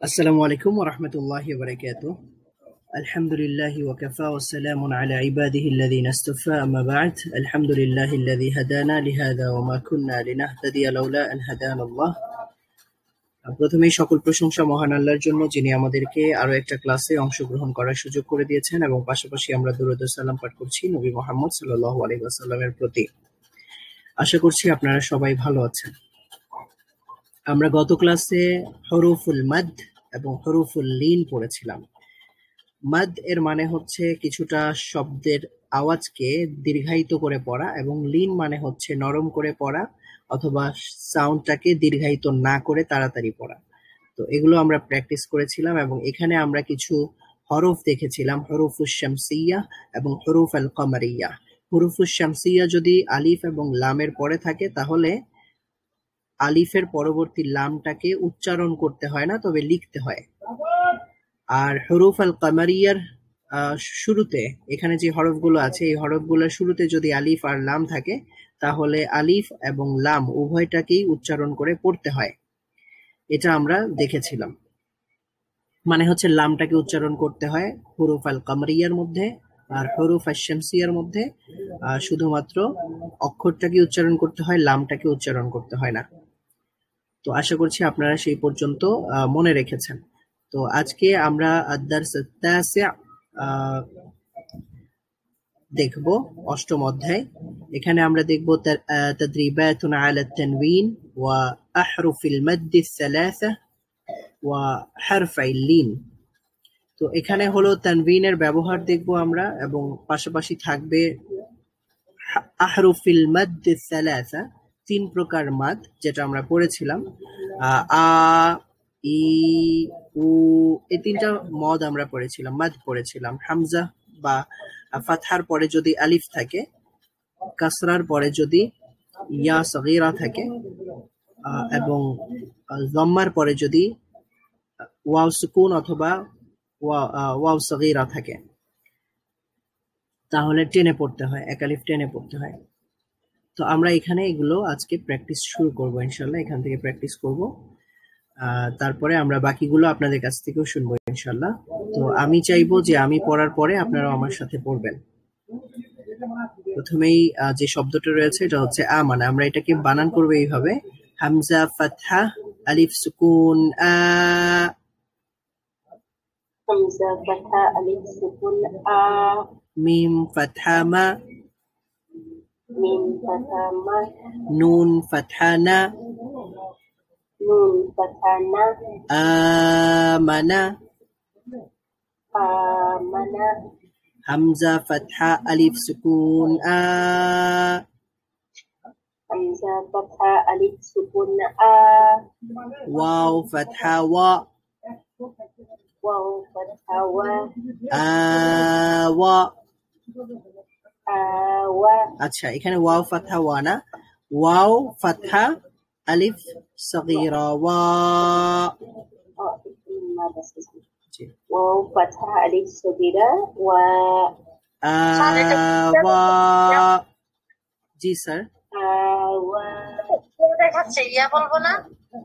السلام عليكم ورحمة الله وبركاته. الحمد لله وكفى والسلام على عباده الذين اصطفى أما بعد الحمد لله الذي هدانا لهذا وما كنا لنهتدي لولا أن هدانا الله. প্রথমেই সকল প্রশংসা মহান আল্লাহর জন্য, যিনি আমাদেরকে আরো একটা ক্লাসে অংশগ্রহণ করার সুযোগ করে দিয়েছেন এবং পাশাপাশি আমরা দুরূদ ও সালাম পাঠ করছি নবী মুহাম্মদ সাল্লাল্লাহু আলাইহি ওয়াসাল্লামের প্রতি। আশা করছি আপনারা সবাই ভালো আছেন। আমরা গত ক্লাসে হরুফুল মাদ এবং হরুফুল লিন পড়েছিলাম। মাদ এর মানে হচ্ছে কিছুটা শব্দের আওয়াজকে দীর্ঘায়িত করে পড়া, এবং লিন মানে হচ্ছে নরম করে পড়া অথবা সাউন্ডটাকে দীর্ঘায়িত না করে তাড়াতাড়ি পড়া। তো এগুলো আমরা প্র্যাকটিস করেছিলাম এবং এখানে আমরা কিছু হরফ দেখেছিলাম, হরুফুশ শামসিয়া এবং হরুফ আল কমারিয়া। হরুফুশ শামসিয়া যদি আলিফ এবং লামের পরে থাকে তাহলে আলিফের পরবর্তী লামটাকে উচ্চারণ করতে হয় না, তবে লিখতে হয়। আর হরুফ আল কামারিয়ার শুরুতে এখানে যে হরফগুলো আছে এই হরফগুলোর শুরুতে যদি আলিফ আর লাম থাকে তাহলে আলিফ এবং লাম উভয়টাকেই উচ্চারণ করে পড়তে হয়। এটা আমরা দেখেছিলাম। মানে হচ্ছে লামটাকে উচ্চারণ করতে হয় হরুফ আল কামারিয়ার মধ্যে, আর হরুফ আশ শামসিয়ার মধ্যে শুধুমাত্র অক্ষরটাকে উচ্চারণ করতে হয়, লামটাকে উচ্চারণ করতে হয় না। তো আশা করছি আপনারা সেই পর্যন্ত মনে রেখেছেন। তো আজকে আমরা আদ-দারস আত-তাসি' দেখব, অষ্টম অধ্যায়। এখানে আমরা দেখব তাদরিবাতুন আলা তানওয়িন ওয়া আহরুফিল মাদ্দ আস-সালাসা ওয়া হারফাই লিন। তো এখানে হলো তানওয়িনের ব্যবহার দেখব আমরা, এবং পাশাপাশি থাকবে আহরুফিল মাদ্দ আস-সালাসা, তিন প্রকার মাদ যেটা আমরা পড়েছিলাম। আ, ই, উ, এই তিনটা মদ আমরা পড়েছিলাম, মাদ পড়েছিলাম। হামজা বা ফাতহার পরে যদি আলিফ থাকে, কাসরার পরে যদি ইয়া সগীরা থাকে, এবং যম্মার পরে যদি ওয়াও সুকুন অথবা ওয়াও সগীরা থাকে তাহলে টেনে পড়তে হয়, এক আলিফ টেনে পড়তে হয়। তো আমরা এখানে এগুলো আজকে প্র্যাকটিস শুরু করব ইনশাল্লাহ, এখান থেকে প্র্যাকটিস করব। তারপরে আমরা বাকিগুলো আপনাদের কাছ থেকেও শুনবো ইনশাল্লাহ। তো আমি চাইবো যে আমি পড়ার পরে আপনারাও আমার সাথে পড়বেন। প্রথমেই যে শব্দটা রয়েছে এটা হচ্ছে আমানা। আমরা এটাকে বানান করবো এইভাবে: হামজা ফাতহা আলিফ সুকুন আ, হামজা ফাতহা আলিফ সুকুন আ, মিম ফাতহা মা, মিম ফাতহা মা, নুন ফাতহা না, নুন ফাতহা না, আমানা, আমানা, হামজা ফাতহা আলিফ সুকুন আ, হামজা ফাতহা আলিফ সুকুন আ, ওয়াও ফাতহা ওয়া, ওয়াও ফাতহা ওয়া, ওয়া। ওয়া। আচ্ছা, এখানে ওয়াও ফাতহা ওয়া না, ওয়াও ফাতহা আলিফ সগীরা ওয়া। ওয়াও ফাতহা আলিফ সগীরা ওয়া। ওয়া। জি স্যার।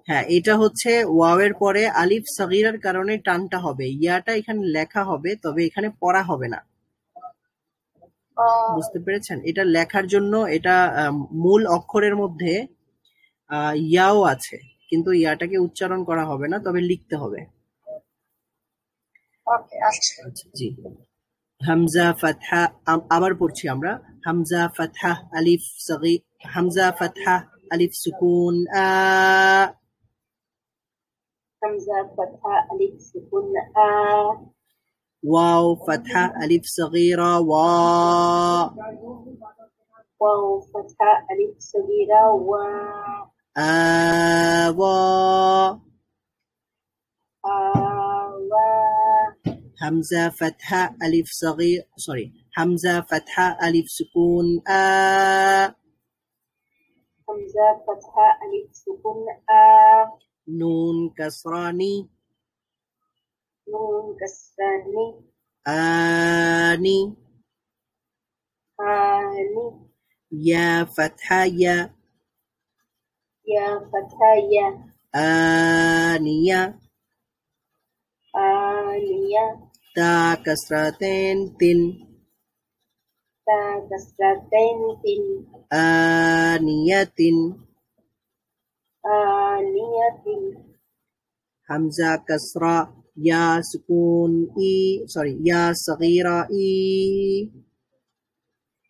হ্যাঁ, এটা হচ্ছে ওয়াওয়ের পরে আলিফ সগীরার কারণে টানটা হবে, ইয়াটা এখানে লেখা হবে তবে এখানে পড়া হবে না। বুঝতে পেরেছেন? এটা লেখার জন্য এটা মূল অক্ষরের মধ্যে ইয়াও আছে, কিন্তু ইয়াটাকে উচ্চারণ করা হবে না, তবে লিখতে হবে। আচ্ছা, জি। হামজা ফাতহা, আবার পড়ছি আমরা। হামজা ফাতহা আলিফ সগীর, হামজা ফাতহা আলিফ সুকুন আ, হামজা ফাতহা আলিফ সুকুন আ, ওয়াও ফাতহা আলিফ সগীরা ওয়া, ওয়াও ফাতহা আলিফ সগীরা ওয়া, ওয়া, ওয়া। হামজা ফাতহা আলিফ সগীর, সরি, হামজা ফাতহা আলিফ সুকুন আ, হামজা ফাতহা আলিফ সুকুন আ, নুন কাসরানি, নুন কাসরানি, আনি, আনি, ইয়া ফাতহা ইয়া, ইয়া ফাতহা ইয়া, আনিয়া, ثانية تا كسرتين تن تا كسرتين تن آنية آنية همزة كسرة يا سكون يا صغيرة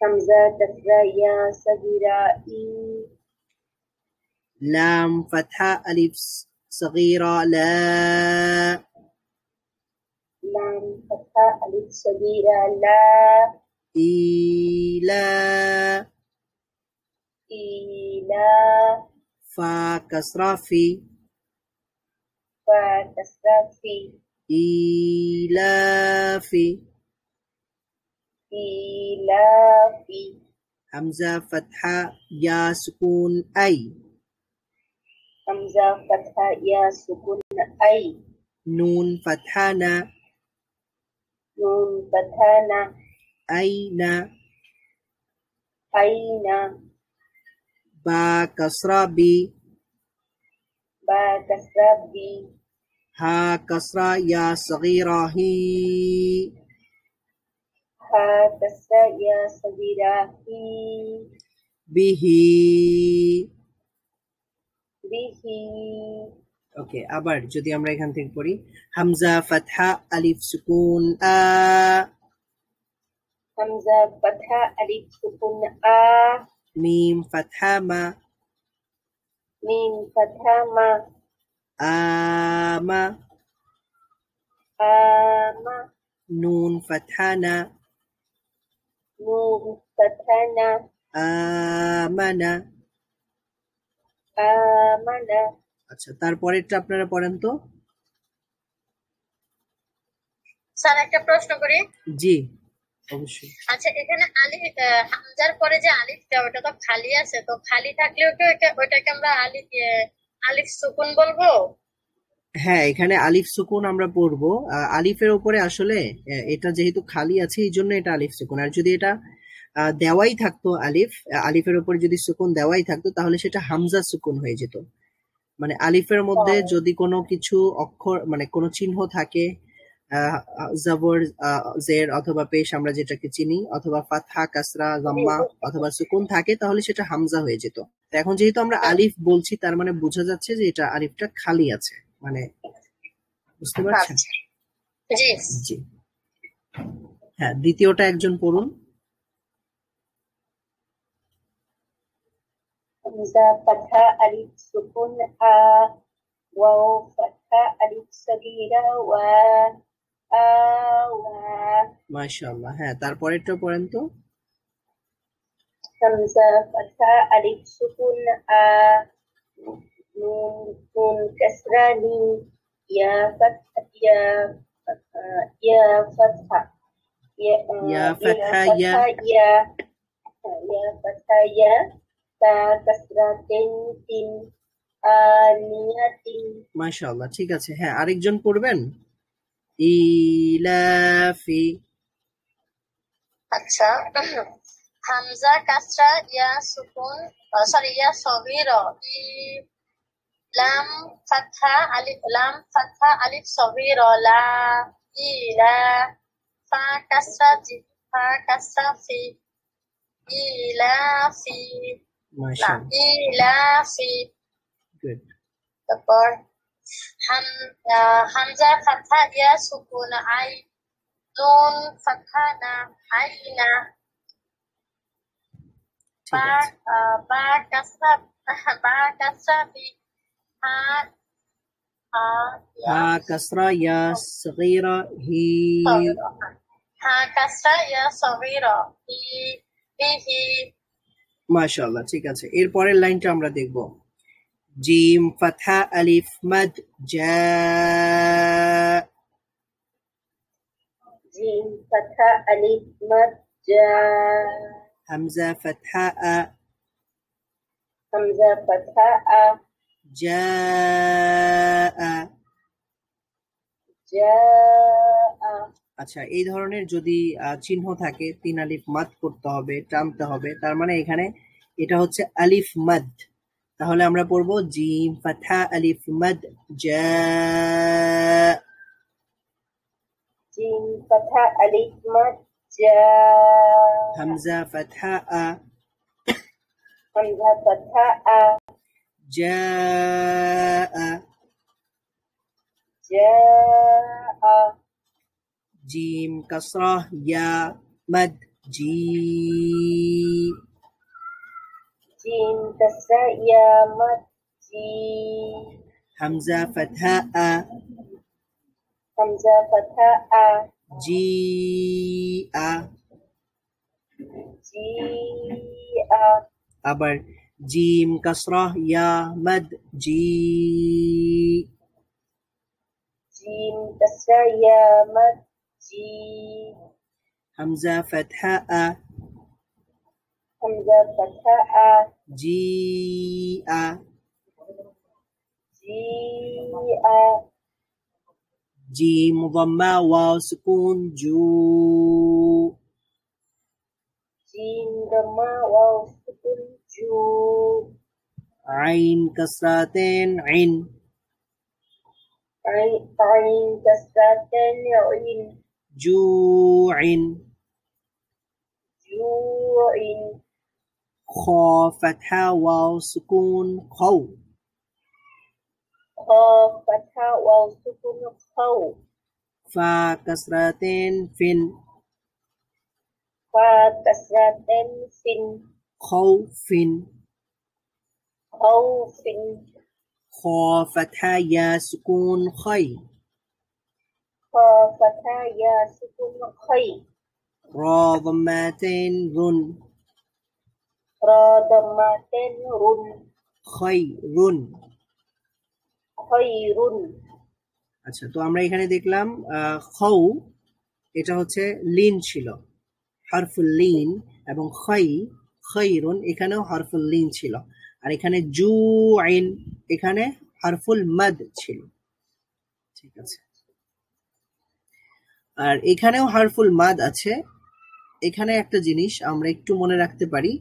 همزة كسرة يا صغيرة لام فتحة ألف صغيرة لا لام فتحة ألف صغيرة لا إيلا إلى فا كسرة في فكسرة في إيلاف إلاف همزة فتحة يا سكون أي همزة فتحة يا سكون أي نون فتحة نا نون فتحة نا أين أين با كسرة بي با كسرة بي ها كسرة يا صغيرة هي ها كسرة يا صغيرة هي به به ওকে আবার যদি আমরা এখান থেকে পড়ি হামজা ফাতহা আলিফ সুকুন আ همزة فتحة ألف سكون آ মিম ফাতহা মা ميم فتحة ما আমা آم নুন ফাতহা না نون فتحة نا আমানা آمن আচ্ছা তারপরেরটা আপনারা পড়েন তো স্যার একটা প্রশ্ন করি জি অবশ্যই আচ্ছা এখানে আলিফ হামজার পরে যে আলিফটা ওটা তো খালি আছে তো খালি থাকলেও কি ওইটাকে আমরা আলিফ সুকুন বলবো হ্যাঁ এখানে আলিফ সুকুন আমরা পড়বো আলিফের উপরে আসলে এটা যেহেতু খালি আছে এই জন্য এটা আলিফ সুকুন আর যদি এটা দেওয়াই থাকতো আলিফের উপরে যদি সুকুন দেওয়াই থাকতো তাহলে সেটা হামজা সুকুন হয়ে যেত মানে আলিফের মধ্যে যদি কোনো কিছু অক্ষর মানে কোনো চিহ্ন থাকে জবর জের অথবা পেশ আমরা যেটাকে চিনি অথবা ফাতহা কাসরা জাম্মা অথবা সুকুন থাকে তাহলে সেটা হামজা হয়ে যেত তো এখন যেহেতু আমরা আলিফ বলছি তার মানে বোঝা যাচ্ছে যে এটা আলিফটা খালি আছে মানে বুঝতে পারছেন জি জি হ্যাঁ দ্বিতীয়টা একজন পড়ুন همزة فتحة ألف سكون آ واو فتحة ألف صغيرة و মাশাআল্লাহ হ্যাঁ তারপরেরটা পড়েন তো همزة فتحة ألف سكون آ نون كسرة ني يا فتحة يا فتحة يا فتحة يا يا فتحة يا تا كسرة تن آنية মাশাআল্লাহ ঠিক আছে হ্যাঁ আরেকজন পড়বেন ইলাফি আচ্ছা হামজা কাসরা ইয়া সুকুন সরি ইয়া সগীরা লাম ফাতহা আলিফ সগীরা লা ইলা ফা কাসরা ফি ইলাফি মাশাআল্লাহ ইলাফি গুড তারপর হামজা ফাতহা ইয়া সুকুন আই নুন ফাতহা না আইনা ঠিক আছে বা কাসরা বি হা হা কাসরা ইয়া সগীরা হি হা কাসরা ইয়া সগীরা বিহি মাশাআল্লাহ ঠিক আছে এর পরের লাইনটা আমরা দেখব জিম ফাতহা আলিফ মাদ জা جيم فتحة ألف مد جا হামজা ফাতহা আ همزة فتحة أ جاء جاء আচ্ছা এই ধরনের যদি চিহ্ন থাকে তিন আলিফ মাদ করতে হবে টানতে হবে তার মানে এখানে এটা হচ্ছে আলিফ মাদ তাহলে আমরা পড়বো জিম ফাতহা আলিফ মাদ জা fatha alif mad ja. Hamza fatha a. Hamza fatha a. Jaa. Jaa. Jim kasrah ya mad ji. Jim kasra ya mad ji. Hamza fatha a. Hamza fatha a. Ji a. Ji a. আবার জিম কাসরাহ ইয়া মাদ জি. Jim kasra ya mad ji. হামজা ফাতহা আ. Hamza fatha a. জি আ. Ji a. জিম দাম্মা ওয়াও সুকুন জু. Jim dhamma waw sukun ju. আইন কাসরাতেন আইন. Ain kasratan ain. জু আইন. Ju'in. খ ফাতহা wow সুকুন খৌ. Kha fatha waw sukun khaw. ফা কাসরাতেন ফিন. Fa kasratan fin. খৌ ফিন. Khawfin. খ ফাতহা ইয়া সুকুন খৈ. Kha fatha ya sukun khay. র ضمتين رن. Ra dhammatin run. খৈরুন. Khayrun. আচ্ছা, তো আমরা এখানে দেখলাম খৌ এটা হচ্ছে লিন ছিল, হরফুল লিন, এবং খৈরুন এখানেও হরফুল লিন ছিল, আর এখানে জু আইন এখানে হরফুল মাদ ছিল। ঠিক আছে, আর এখানেও হরফুল মাদ আছে। এখানে একটা জিনিস আমরা একটু মনে রাখতে পারি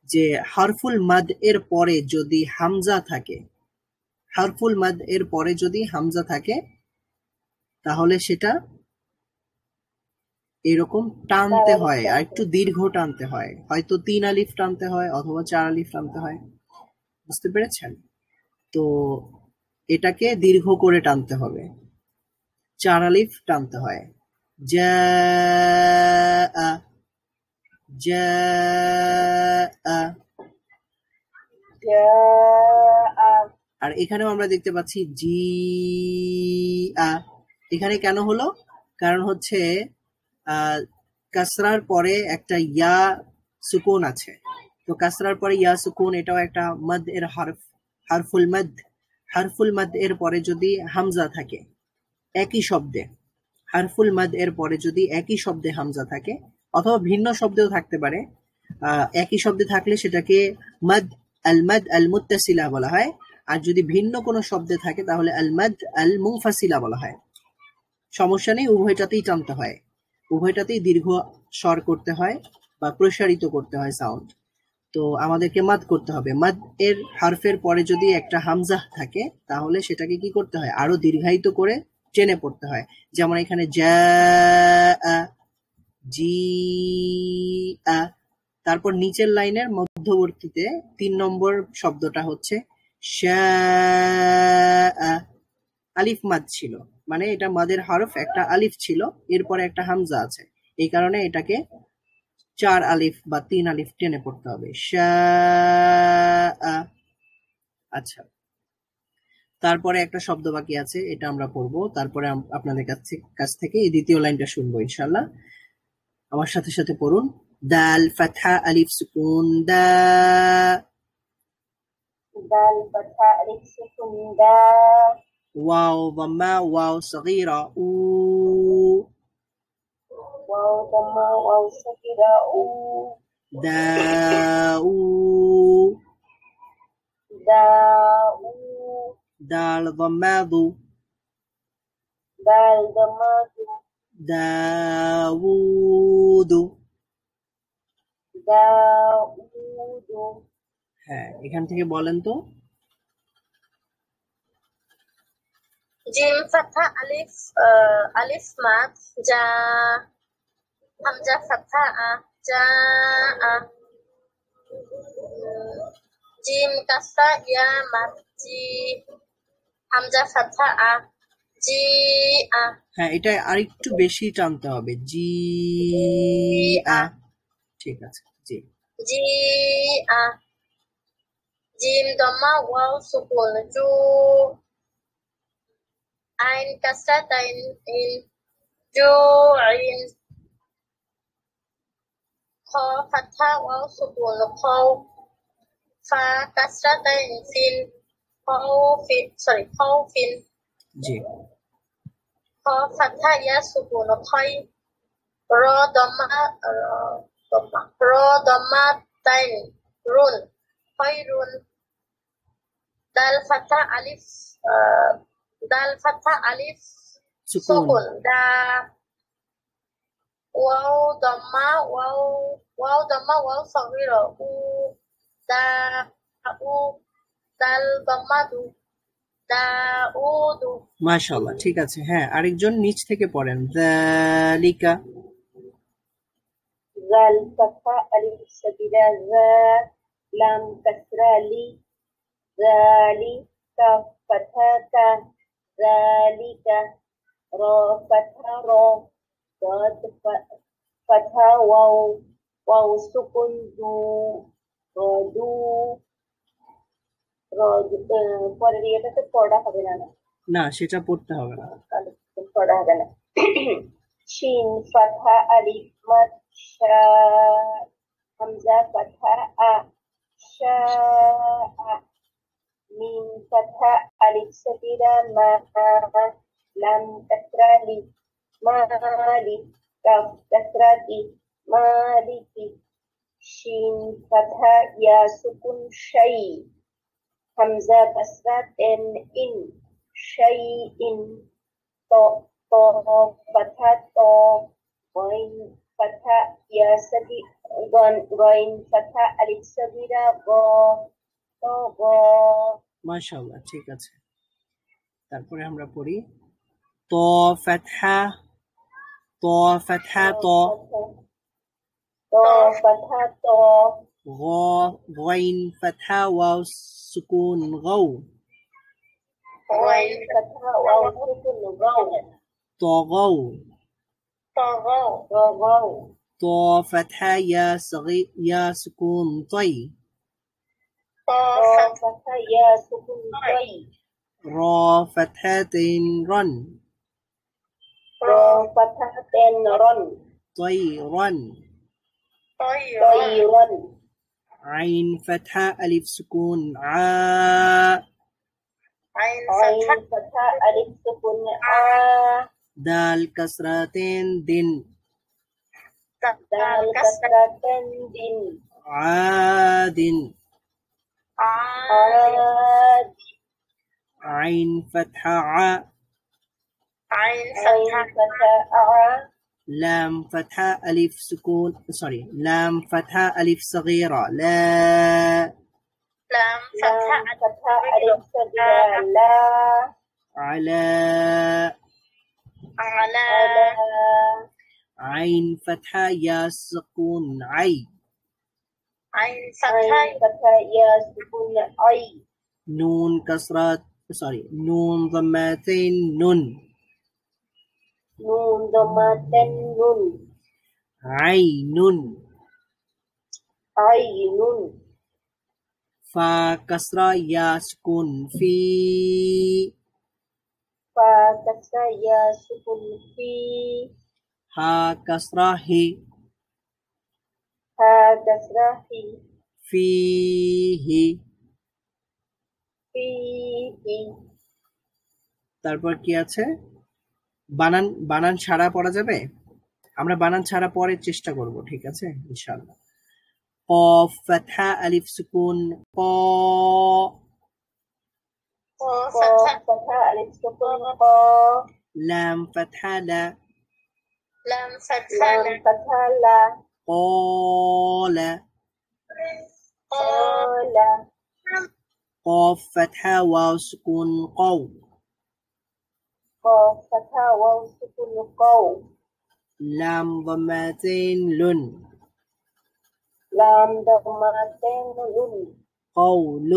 যে হরফুল মাদ এর পরে যদি হামজা থাকে, হরফুল মাদ এর পরে যদি হামজা থাকে তাহলে সেটা এরকম টানতে হয়, আর একটু দীর্ঘ টানতে হয়, হয়তো 3 আলিফ টানতে হয় অথবা 4 আলিফ টানতে হয়। বুঝতে পেরেছেন? তো এটাকে দীর্ঘ করে টানতে হবে, 4 আলিফ টানতে হয়। জাআ জাআ। Ja'a. আর এখানেও আমরা দেখতে পাচ্ছি জিআ। এখানে কেন হলো? কারণ হচ্ছে কাসরার পরে একটা ইয়া সুকুন আছে, তো কাসরার পরে ইয়া সুকুন এটাও একটা মদ এর হরফ, হরফুল মদ। হরফুল মদ এর পরে যদি হামজা থাকে একই শব্দে, হরফুল মদ এর পরে যদি একই শব্দে হামজা থাকে অথবা ভিন্ন শব্দেও থাকতে পারে, একই শব্দে থাকলে সেটাকে মদ আল মুত্তাসিলা বলা হয়, আর যদি ভিন্ন কোনো শব্দে থাকে তাহলে আল মদ আল মুনফাসিলা বলা হয়। সমস্যা নেই, উভয়টাতেই টানতে হয়, উভয়টাতেই দীর্ঘ স্বর করতে হয় বা প্রসারিত করতে হয় সাউন্ড। তো আমাদেরকে মাদ করতে হবে। মাদ এর হরফের পরে যদি একটা হামজা থাকে তাহলে সেটাকে কি করতে হয়? আরো দীর্ঘায়িত করে টেনে পড়তে হয়। যেমন এখানে জাআ, জিআ, তারপর নিচের লাইনের মধ্যবর্তীতে 3 নম্বর শব্দটা হচ্ছে শাআ। আলিফ মাদ ছিল, মানে এটা মাদের হরফ, একটা আলিফ ছিল, এরপরে একটা হামজা আছে, এই কারণে এটাকে 4 আলিফ বা 3 আলিফ টেনে পড়তে হবে। শাআ। আচ্ছা, তারপরে একটা শব্দ বাকি আছে, এটা আমরা পড়বো, তারপরে আপনাদের কাছ থেকে এই দ্বিতীয় লাইনটা শুনবো ইনশাআল্লাহ। আমার সাথে সাথে পড়ুন। দাল ফাতহা আলিফ সুকুন দা। Dal fatha alif sukun da. ওয়াও দাম্মা ওয়াও সগীরা উ। Waw dhamma waw sakira u. দাউ। Da'u. দাল দাম্মা দু। Dal dhamma du. দাউদু। Da'udu. হ্যাঁ, এখান থেকে বলেন তো। জিম ফাথা আলিফ আলিফ মাদ জা হামজা ফাথা জা জিম কাসরা ইয়া মাদ জি হামজা ফাথা জি হ্যাঁ, এটা আরেকটু বেশি টানতে হবে। জি আ। ঠিক আছে, জি। জি জিম দম্মা ওয়াও সুকুন জু আইন কাসরা তাইন ইন জু আইন খ ফাথা ওয়াও সুকুন খৌ ফা কাসরা তাইন ফিন খৌ ফিন জি। খ ফাথা ইয়া সুকুন খয় র দম্মা তাইন রুন খয়রুন দাল ফাথা আলিফ সুকুন। সুকুন দা ওয়াও দম্মা সগীর উ দা উ দাল দম্মা দু দাউদু। মাশাআল্লাহ, ঠিক আছে। হ্যাঁ, আরেকজন নিচ থেকে পড়েন। যালিকা। জাল ফাথা আলিফ সাকিরা জা লাম কাসরা লি যালিকা ফাথা কা যালিকা র ফাথা র দাদ ফাথা ওয়াও সুকুন দু পরের ইয়েটাতে পড়া হবে না। না, সেটা পড়তে হবে না। পড়া হবে না। শিন ফাথা আলিফ মাদ শা হামজা ফাথা শা মিম ফাথা আলিফ সাকিরা মা লাম কাসরা লি মালি কাফ কাসরা তি মালিকি শিন ফাথা ইয়া সুকুন শাই হামজা কাসরা তেন ইন শাইইন তো ফাথা তো গইন ফাথা ইয়া সাকি গইন ফাথা আলিফ সাগীরা গ তো গ। মাশাআল্লাহ, ঠিক আছে। তারপরে আমরা পড়ি ত ফাতহা ত ফাথা তো গ গাইন ফাতহা ওয়াও সুকুন গাও গইন ফাথা ওয়াও সুকুন গাও طغوا طغوا ط فتحة يا صغير يا سكون طي فتحة يا سكون طي را فتحة رن را فتحة رن طيرا طيرا عين فتحة ألف سكون عين فتحة ألف سكون دال كسرتين دن دال كسرتين دن عاد عاد عين فتحة عين فتحة لام فتحة ألف سكون لام فتحة ألف صغيرة لا لام فتحة ألف صغيرة لا على عين فتحة يا سكون عي عين فتحة يا سكون عي نون كسرة نون ضمتين نون نون ضمتين نون عين فا كسرة يا سكون في فا كسرة يا سكون في ها كسرة هي ها كسرة هي فيه তারপর কি আছে? বানান ছাড়া পড়া যাবে? আমরা বানান ছাড়া পরে চেষ্টা করব, ঠিক আছে ইনশাআল্লাহ। قاف فتحة ألف سكون قا فتحة ألف سكون قا لام فتحة لا لام فتحة لا قال قاف فتحة واو سكون قو قاف فتحة واو سكون قو لام ضمتين لن لام ضمتين لن قول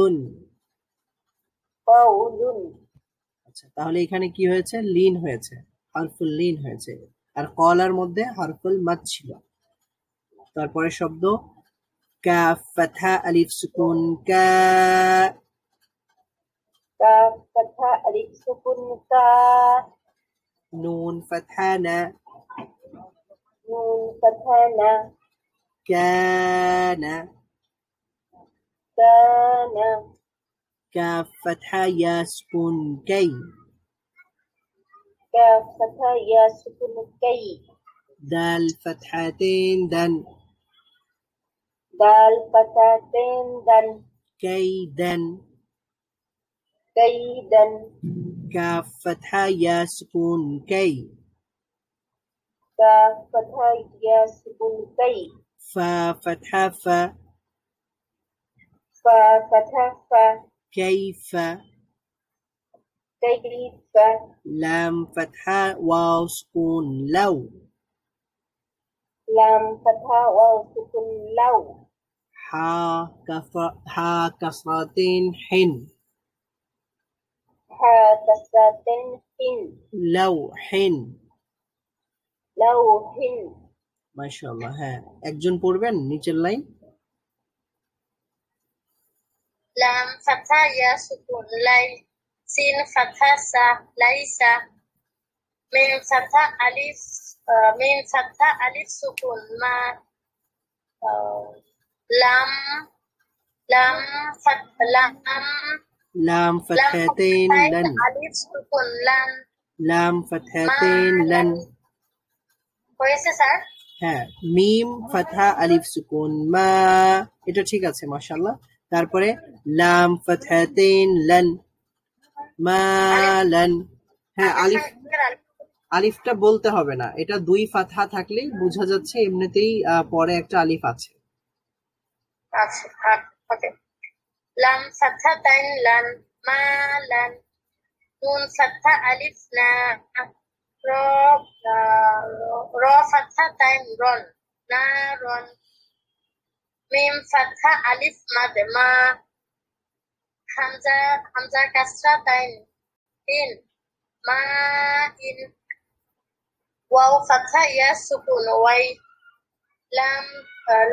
قول আচ্ছা, তাহলে এখানে কি হয়েছে? লিন হয়েছে, হারফুল লিন হয়েছে, আর কলার মধ্যে হারফুল মাদ ছিল। তারপরে শব্দ কাফ ফাতহা আলিফ সুকুন কা, كاف فتحة ألف سكون كا নুন ফাতহা না, نون فتحة نا কানা, كان কাফ ফাতহা ইয়া সুকুন কাই, كاف فتحة يا سكون كي দাল ফাতহাতেন দান, دال فتحتين دن কাইদান, كيدا কাফ ফাতহা ইয়া সুকুন কাই, كاف فتحة يا سكون كي ফা ফাতহা ফা, فا فتحة فا কাইফা, كيف লাম ফাতহা ওয়াও সুকুন লাউ, لام فتحة واو سكون لو হা কাসরাতিন হিন, حا كسرتين حين লাউ হিন। لوح মাশাআল্লাহ, হ্যাঁ, একজন পড়বেন নিচের লাইন। লাম ফাথা ইয়া সুকুন লাই, সিন ফাথা সা লাইসা, মিম ফাথা আলিফ সুকুন মা, লাম লাম লাম ফাতহাতাইন লান, আলিফ সুকুন লান, লাম ফাতহাতাইন লান। হয়েছে স্যার? হ্যাঁ, মিম ফাতহা আলিফ সুকুন মা, এটা ঠিক আছে, মাশাআল্লাহ। তারপরে লাম ফাতহাতাইন লান, মালান। হ্যাঁ, আলিফটা বলতে হবে না, এটা দুই ফাতহা থাকলেই বোঝা যাচ্ছে এমনিতেই পরে একটা আলিফ আছে। আচ্ছা, ওকে। লাম ফাতহাতাইন লান, মালান, নুন ফাতহা আলিফ না, র ফাতহাতাইন রন, নারন, মিম ফাতহা আলিফ মাদ মা, হামজা কাসরাতাইন ইন, মা ইন, ওয়াও ফাতহা ইয়া সুকুন ওয়াই,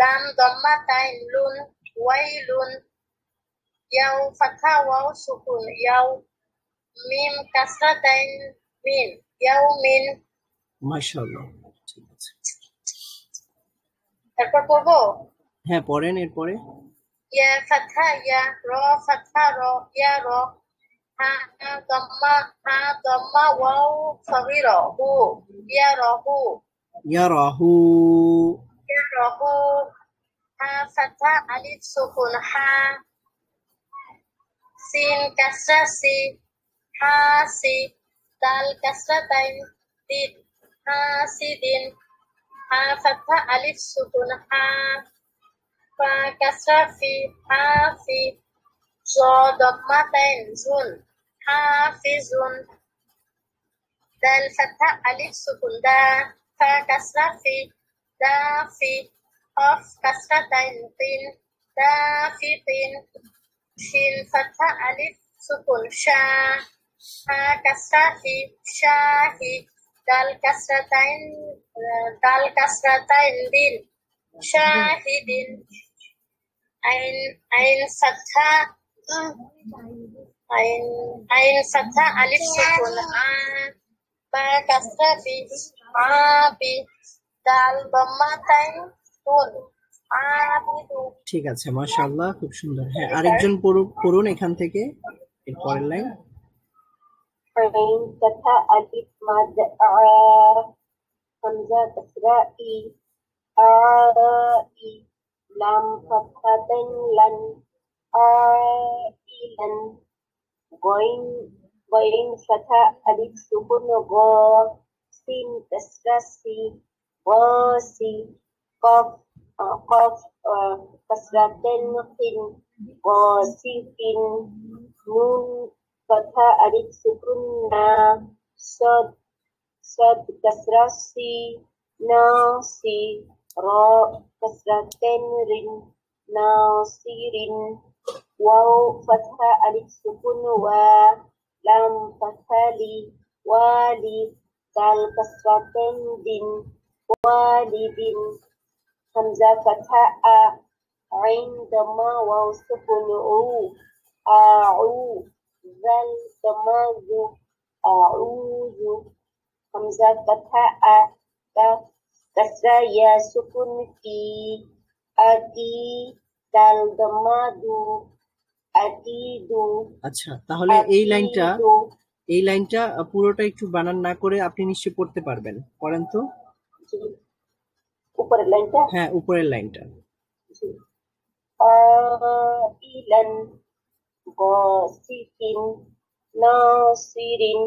লাম দাম্মাতাইন লুন, ওয়াইলুন, ইয়াও ফাতহা ওয়াও সুকুন ইয়াও, মিম কাসরাতাইন মিন, ইয়াউমিন। মাশাআল্লাহ, ঠিক আছে। এরপর পড়বো? হ্যাঁ, পড়েন। এরপরে ইয়া ফাতহা ইয়া, র ফাতহা র, ইয়া র, হা দাম্মা ওয়াও সগীরা হু, ইয়ারাহু, ইয়ারাহু, হা ফাতহা আলিফ সুকুন হা, সিন কাসরা সি, হাসি, দাল কাসরাতাইন দিন, হাসিদিন, হা ফাতহা আলিফ সুকুন হা, ফা কাসরা ফি, হাফি, জ দাম্মাতাইন জুন, হাফিজুন, দাল ফাতহা আলিফ সুকুন দা, ফা কাসরা ফি, দাফি, কফ কাসরাতাইন তিন, দাফিতিন, শিন ফাতহা আলিফ সুকুন শা, হা কাসরা হি, শাহি, দাল কাসরাতাইন দিন, শাহিদিন, আইন ফাতহা আলিফ সুকুন আ, বা কাসরা বি, আবি, দাল দাম্মাতাইন তুন, আবিদু। ঠিক আছে, মাশাআল্লাহ, খুব সুন্দর। হ্যাঁ, আরেকজন পড়ুন এখান থেকে এর পরের লাইন। عين فتحة ألف مد ع، همزة كسرة إي، آئي، لام فتحتين لن، آئلن، غين فتحة ألف سكون غا، سين كسرة سي، غاسي، قاف كسرتين خن، غاسقين، نون فتحة ألف سكون نا، صاد صاد كسرة سي ناصي راء كسرة رن ناصر واو فتحة ألف سكون لام فتحة لي والي دال كسرة دن والد همزة فتحة عين ضمة واو سكون أعو ذل ضمة ذو أعوذ همزة فتحة كاف كسرة يا سكون في أتي دال ضمة ذو أتيدو আচ্ছা, তাহলে এই লাইনটা পুরোটা একটু বানান না করে আপনি নিশ্চয়ই পড়তে পারবেন। করেন তো। উপরের লাইনটা? হ্যাঁ, উপরের লাইনটা। ইলান গাসিকিন নাসিরিন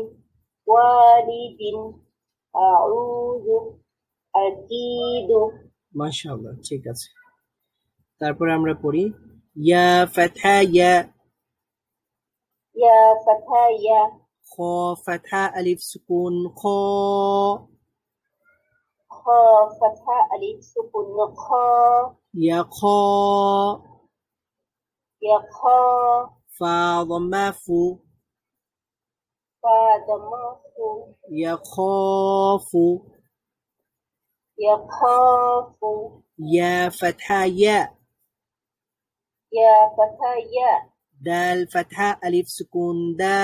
ওয়ালিদিন আউযু আকিদু। মাশাআল্লাহ, ঠিক আছে। তারপরে আমরা পড়ি ইয়া ফাতহা ইয়া ইয়া ফাতহা ইয়া খ ফাতহা আলিফ সুকুন খ খ ফাতহা আলিফ সুকুন খ ইয়া খ ইয়া খ ফা দম্মা ফু ফা দম্মা ফু ইয়া খাফু ইয়া খাফু ইয়া ফাতহা ইয়া ইয়া ফাতহা ইয়া দাল ফাতহা আলিফ সুকুন দা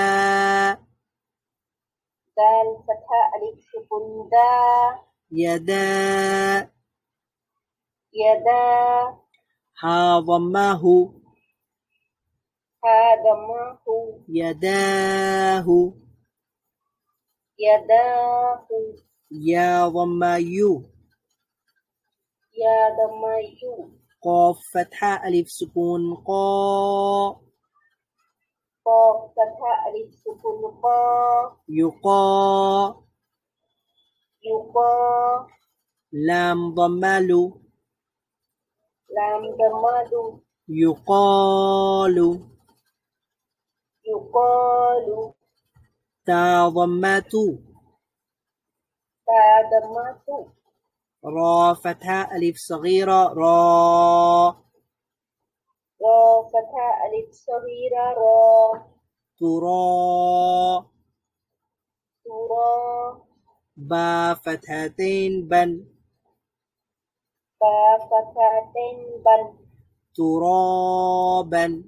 دال فتحة ألف سكون دا يدا يدا ها ضماه ها ضمه يداه يداه يا ضما يو يا ضم يو قاف فتحة ألف سكون قا قاف فتحة ألف سكون قا يقا يقا لام ضمالو لام ضمال يقال يقال تا ضماتو تا ضمات را فتحة ألف صغيرة را را فتحة ألف صغيرة را ترى ترى با فتحتين بن با فتحتين بن ترابا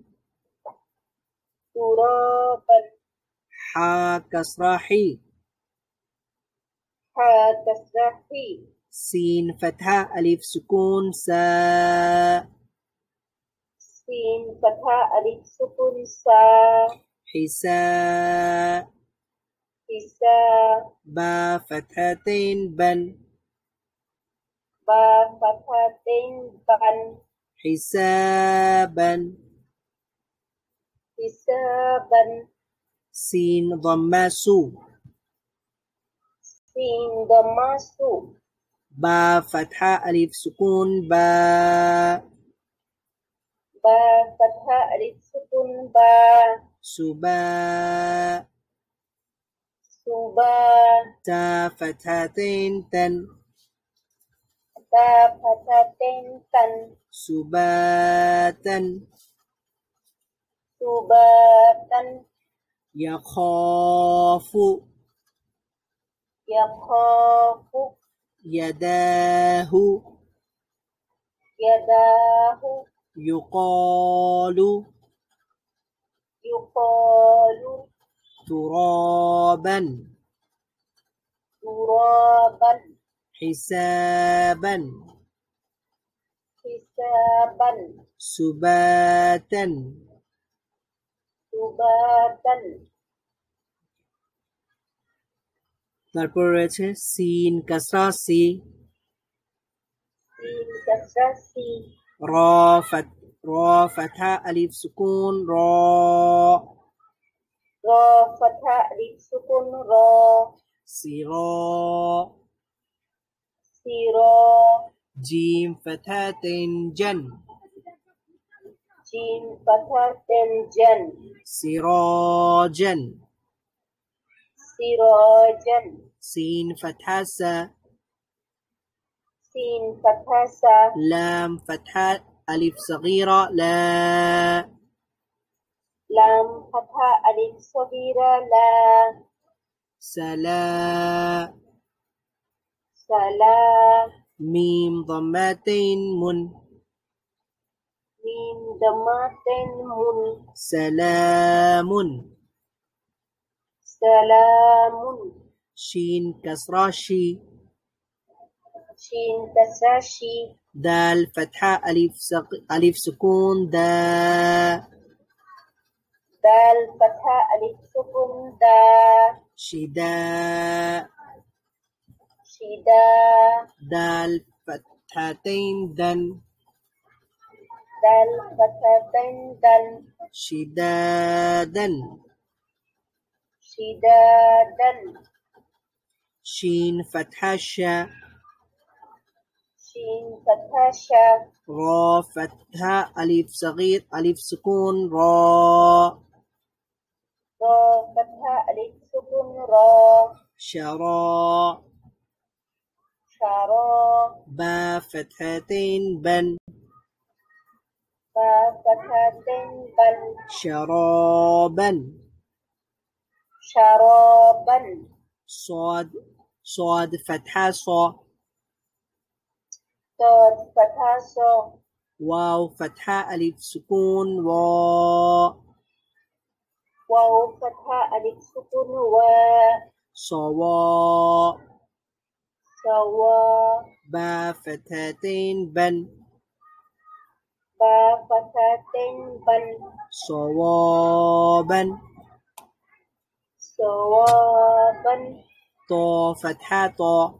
ترابا حا كسرة حي ها كسرة حي سين فتحة ألف سكون سا سين فتحة ألف سكون سا حسا حسا با فتحتين بن با فتحتين بن حسابا حسابا سين ضمة سو سين ضمة سو با فتحة ألف سكون با با فتحة ألف سكون با سبا سبا تا فتحتين تن تا فتحتين تن سباتا سباتا يخاف يخاف يداه يداه يقال يقال ترابا ترابا حسابا حسابا سباتا سباتا তারপর রয়েছে সিন কাসরা সি سين كسرة سي را فتحة ألف سكون را را فتحة ألف سكون را سرا سيرا جيم فتحتين جن جيم فتحة جن سراجا سراجا سين فتحة سا سين فتحة سا لام فتحة ألف صغيرة لا لام فتحة ألف صغيرة لا سلا سلا ميم ضمتين من ميم ضمتين من سلام سلام شين كسرة شي شين كسرة شي دال فتحة ألف سكون دا دال فتحة ألف سكون دا شدا شدا دال فتحتين دن دال فتحتين دن شدادا شدادا شين فتحة شا شين فتحة شا را فتحة ألف صغير ألف سكون را را فتحة ألف سكون را شرا شرا با فتحتين بن با فتحتين بن شرابا شرابا صاد فتحة صا صاد فتحة صا واو فتحة ألف سكون وا واو فتحة ألف سكون و صوا سوا با فتحتين بن با فتحتين بن صوابا صوابا طا فتحة طا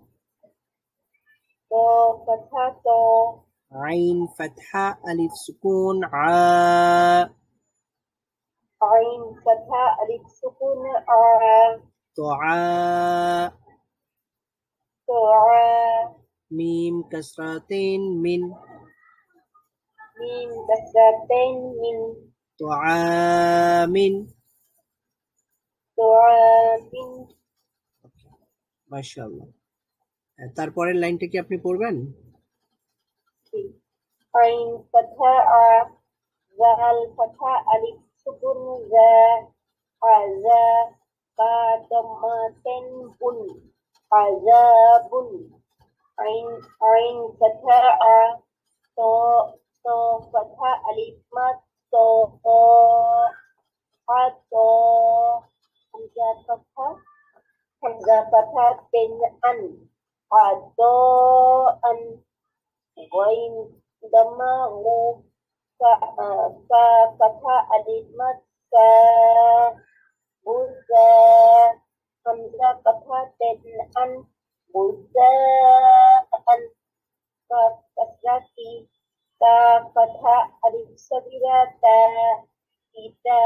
طا فتحة طا عين فتحة ألف سكون عا عين فتحة ألف سكون آ طعا طاعة ميم كسرتين من ميم كسرتين من طعام طعام মাশাআল্লাহ তারপরের লাইনটা কি আপনি পড়বেন عين فتحة آ زال فتحة ألف سكون زا عزا با ضمتين بن عذاب عين فتحة آ طا فتحة ألف مد طا حتى همزة فتحة بن أن عداء غين دماغ فتحة ألف مد بوزا همزة فتحة بن أن بوزاء كسرة تا فتحة ألف صغيرة تا إتا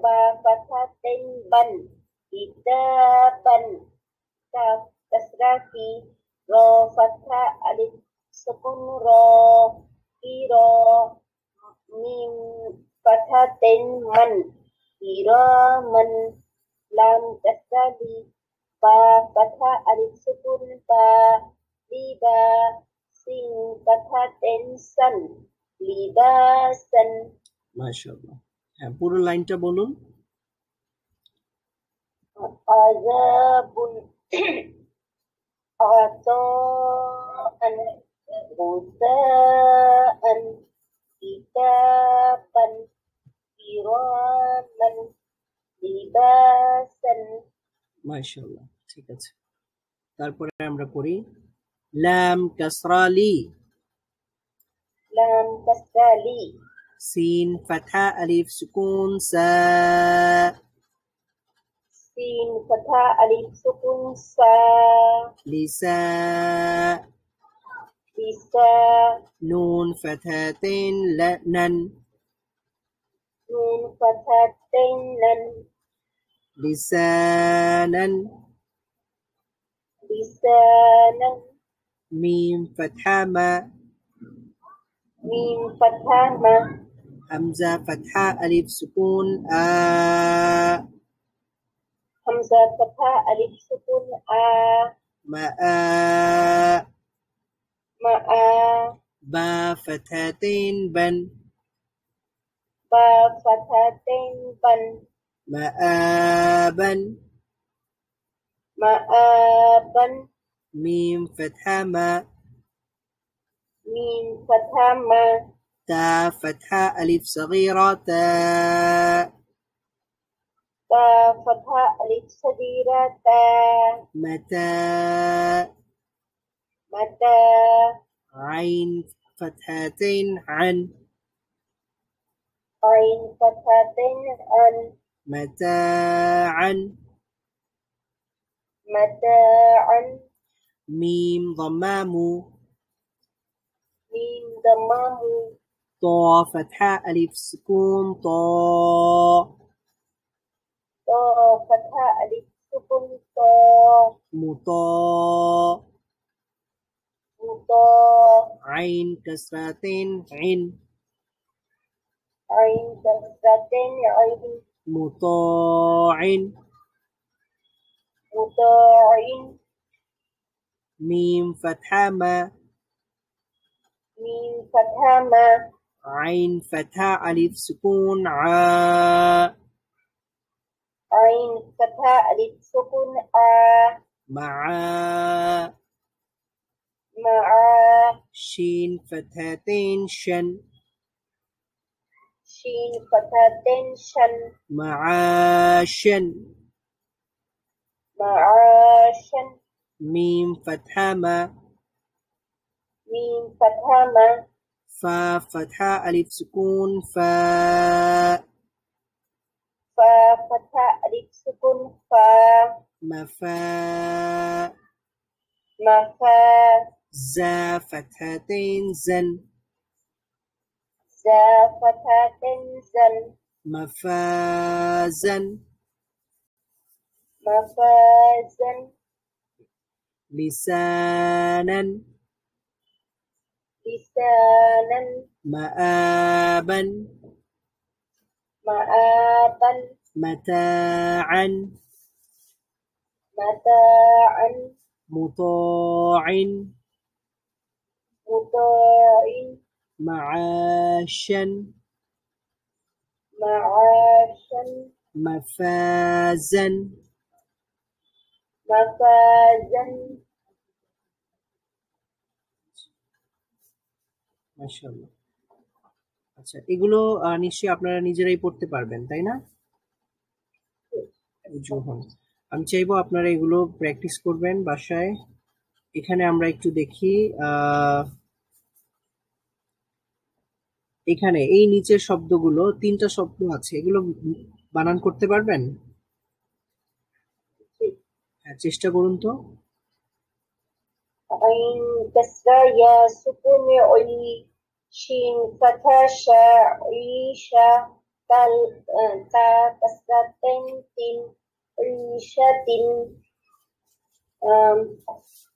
با فتحة بن كتابا كسرة را فتحة ألف سكون را إرا ميم فتحة من إراما لام كسرة با فتحة ألف سكون با لبا سين فتحة سن لباسا মাশাআল্লাহ হ্যাঁ পুরো লাইনটা বলুন عذاب عطاء غثاء كتابا كراما لباسا মাশাআল্লাহ ঠিক আছে তারপরে আমরা পড়ি লাম কাসরা লি لام كسرة لي سين فتحة ألف سكون سا سين فتحة ألف سكون سا لسا لسا نون فتحتين لنن نون فتحتين نن لسانا لسانا ميم فتحة ما ميم فتحة ما همزة فتحة ألف سكون آ Hamzah fathah alif sukun a. Ma'a. Ma'a. Ba fathatain ban. Ba fathatain ban. Ma'aban. Ma'aban. Mim fathah ma. Mim fathah ma. Ta fathah alif saghira ta. Ta fathah alif saghira ta. Mata. Mata. Ain fathatain an. Ain fathatain an. Mata'an. Mata'an. Mim dhammamu. Mim dhammamu. Ta fathah alif sukun ta. Ta fathah alif sukun ta. Muta. Muta. Ain kasratain in. Ain kasratain ain. Muta'in. Muta'in. Mim fathah ma. Mim fathah ma. Ain fathah alif sukun a. Ain fathah alif sukun a. Ma'a. Ma'a. Shin fathatain shan. Shin fathatain shan. Ma'ashan. Ma'ashan. Mim fathah ma. Mim fathah ma. Fa fathah alif sukun fa. Fa fathah alif sukun fa. Mafa. Mafa. Za fathatain zan. Za fathatain zan. Mafazan. Mafazan. Lisanan. Lisanan. Ma'aban. Ma'aban. Mata'an. Mata'an. Muta'in. Muta'in. Ma'ashan. Ma'ashan. Mafazan. Mafazan. মাশাআল্লাহ। আচ্ছা, এগুলো নিশ্চয়ই আপনারা নিজেরাই পড়তে পারবেন, তাই না? জোহন, আমি চাইবো আপনারা এগুলো প্র্যাকটিস করবেন বাসায়। এখানে আমরা একটু দেখি, এখানে এই নিচের শব্দগুলো 3টা শব্দ আছে, এগুলো বানান করতে পারবেন? হ্যাঁ, চেষ্টা করুন তো। Ain kasra ya sukun uli. Shin fathah sha isha. Tal ta kasratain tin. Ishatin.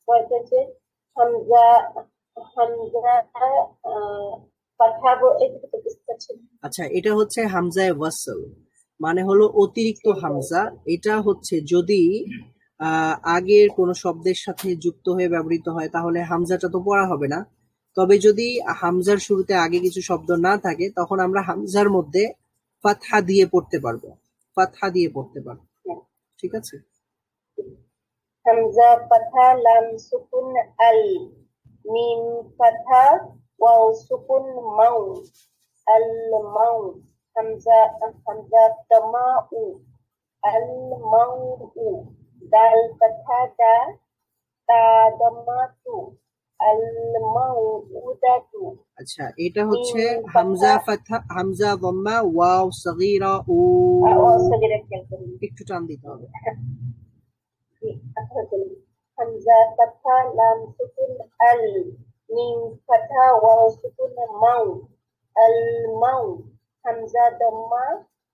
What is it? Hamza. Hamza. Fathah আচ্ছা, এটা হচ্ছে হামজায়ে ওয়াসল, মানে হলো অতিরিক্ত হামজা। এটা হচ্ছে যদি আগের কোন শব্দের সাথে যুক্ত হয়ে ব্যবহৃত হয় তাহলে হামজাটা তো পড়া হবে না। তবে যদি হামজার শুরুতে আগে কিছু শব্দ না থাকে তখন আমরা হামজার মধ্যে ফাতহা দিয়ে পড়তে পারবো, ফাতহা দিয়ে পড়তে পারবো। ঠিক আছে? Hamza fathah lam sukun al. Mim fathah waw sukun mau. Al mau. Hamza tamau. Al mau. Dal fathah da. Ta damatu. Al mau udatu. আচ্ছা, এটা হচ্ছে হামজা ফাতহা, হামজা যাম্মা, ওয়াও সগীরা উ। একটু টান দিতে হবে। Hamza fathah lam sukun al. Mim fathah waw sukun mau. Al mau. Hamza dhamma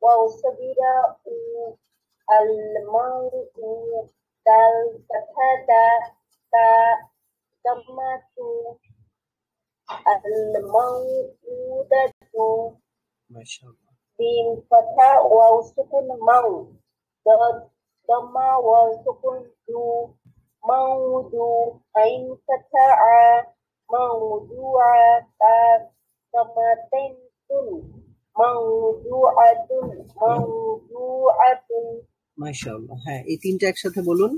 waw sagira u. Al mau u. Dal fathah da. Ta dhamma tu. Al mau udatu. মাশাআল্লাহ। Mim fathah waw sukun mau. ضمة واو سكون دو موضوع عين فتحة موضوعة تا ضمتين تن موضوعة موضوعة মাশাআল্লাহ। হ্যাঁ, এই তিনটা একসাথে বলুন।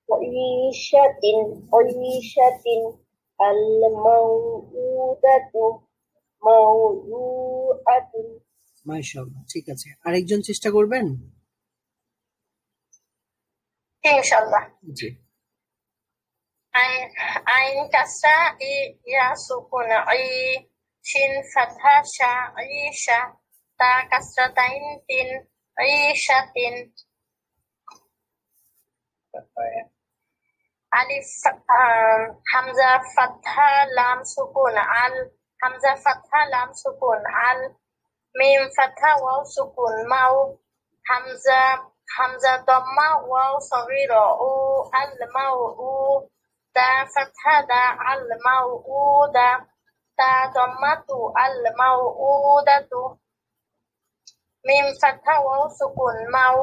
عيشة عيشة الموءودة موضوعة মাশাআল্লাহ, ঠিক আছে। আরেকজন চেষ্টা করবেন? ইনশাআল্লাহ। জি। আইন কাসরা ইয়া সুকুন ই, শিন ফাতহা শা ঈশা, তা কাসরা তাইন তিন ঈশাতিন, আলিফ হামজা ফাতহা লাম সুকুন আল, হামজা ফাতহা লাম সুকুন আল, মিম ফাতহা ওয়াও সুকুন মাউ, হামজা হামজা দম্মা ওয়াও সগীরা উ আল মাউ উ, দা ফাতহা দা আল মাউ উ দা, তা দম্মাতু আল মাউ উ দাতু, মিম ফাতহা ওয়াও সুকুন মাউ,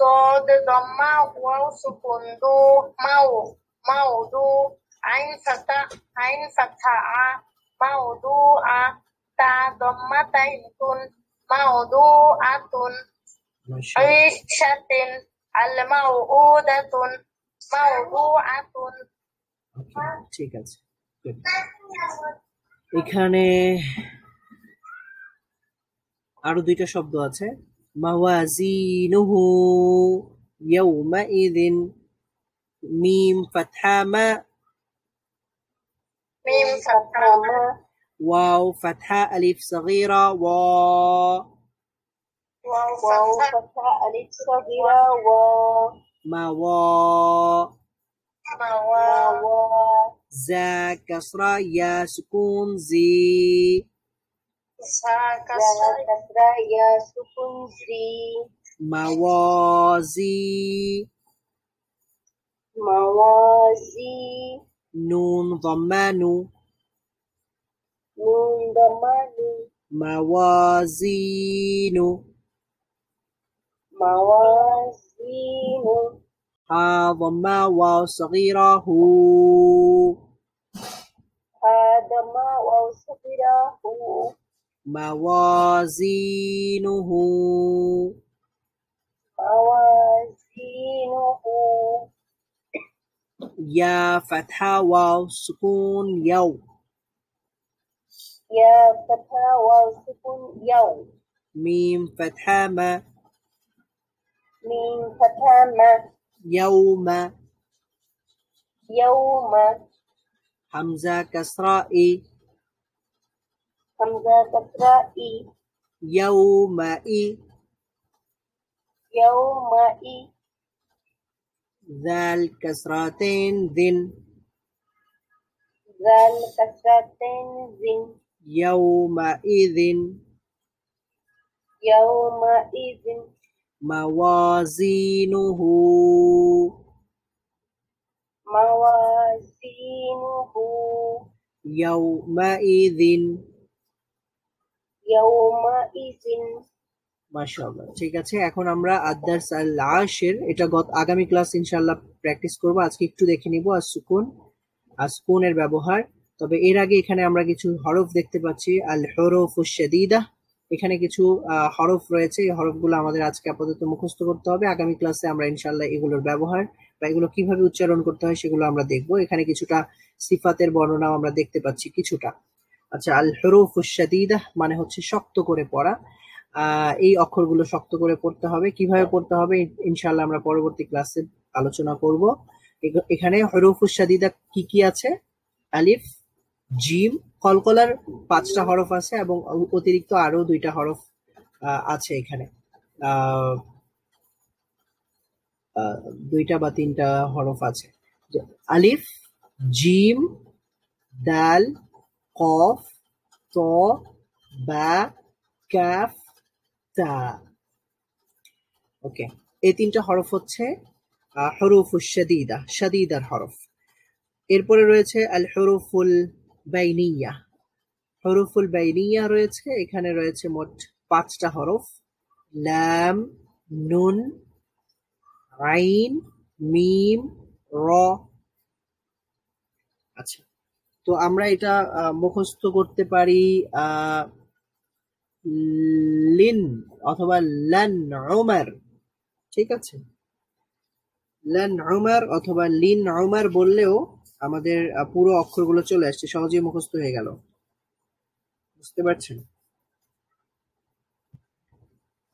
ضاد ضمة واو سكون دو مو موضو، عين فتحة موضوعة، تا ضمتين تن موضوعة، عيشة الموءودة موضوعة। ঠিক আছে, এখানে আরো দুইটা শব্দ আছে। মাওয়াজিনুহু ইয়াউমাইযিন, মিম ফাতহা মা, মিম ফাতহা মা, ওয়াও ফাতহা আলিফ সগীরা ওয়া, واو فتحة ألف صغيرة و মাওয়া, জা কাসরা ইয়া সুকুন জি, كسرة يا سكون زي মাওয়াজি, موازي নুন দম্মানু, نون ضمان মাওয়াজিনু, موازين হা দম্মা ওয়াও সগীরা হু, هذا ما واو صغيرة هو মাওয়াজিনুহু, موازينه ইয়া ফাতহা ওয়াও সুকুন ইয়াউ, يا فتحة واو سكون يوم মিম ফাতহা মা, من فتحة ما ইয়াউমা, يوم হামজা কাসরা ই, همزة كسرة إي ইয়াউমাই, يومئ জাল কাসরাতাইন যিন, ذال كسرتين زن ইয়াউমাইযিন, يومئذ মাওয়াজিনুহু, موازينه ইয়াউমাইযিন। يومئذ মাশাআল্লাহ, ঠিক আছে। এখন আমরা আদ-দারস আল-আশির, এটা আগামী ক্লাস ইনশাআল্লাহ প্র্যাকটিস করব। আজকে একটু দেখে নিব আর সুকুনের ব্যবহার। তবে এর আগে এখানে আমরা কিছু হরফ দেখতে পাচ্ছি, আল হুরুফুশ শাদীদা। এখানে কিছু হরফ রয়েছে, এই হরফগুলো আমাদের আজকে আপাতত মুখস্থ করতে হবে। আগামী ক্লাসে আমরা ইনশাআল্লাহ এগুলোর ব্যবহার বা এগুলো কিভাবে উচ্চারণ করতে হয় সেগুলো আমরা দেখব। এখানে কিছুটা সিফাতের বর্ণনাও আমরা দেখতে পাচ্ছি কিছুটা। আচ্ছা, আল হুরুফুশ শাদীদা মানে হচ্ছে শক্ত করে পড়া। এই অক্ষরগুলো শক্ত করে পড়তে হবে। কিভাবে পড়তে হবে ইনশাআল্লাহ আমরা পরবর্তী ক্লাসে আলোচনা করব। এখানে হুরুফুশ শাদীদা কি কি আছে? আলিফ, জিম, কলকলার 5টা হরফ আছে এবং অতিরিক্ত আরো 2টা হরফ আছে এখানে। 2টা বা 3টা হরফ আছে। আলিফ, জিম, দাল, কফ, ত, বা, কাফ, তা। ওকে, এই 3টা হরফ হচ্ছে হুরুফুশ শাদীদা, শাদীদার হরফ। এরপরে রয়েছে আল হুরুফুল বাইনিয়া। হুরুফুল বাইনিয়া রয়েছে, এখানে রয়েছে মোট 5টা হরফ। লাম, নুন, আইন, মিম, র। আচ্ছা, তো আমরা এটা মুখস্থ করতে পারি লিন অথবা লান উমার। ঠিক আছে, লান উমার অথবা লিন উমার বললেও আমাদের পুরো অক্ষরগুলো চলে আসছে, সহজেই মুখস্থ হয়ে গেল। বুঝতে পারছেন?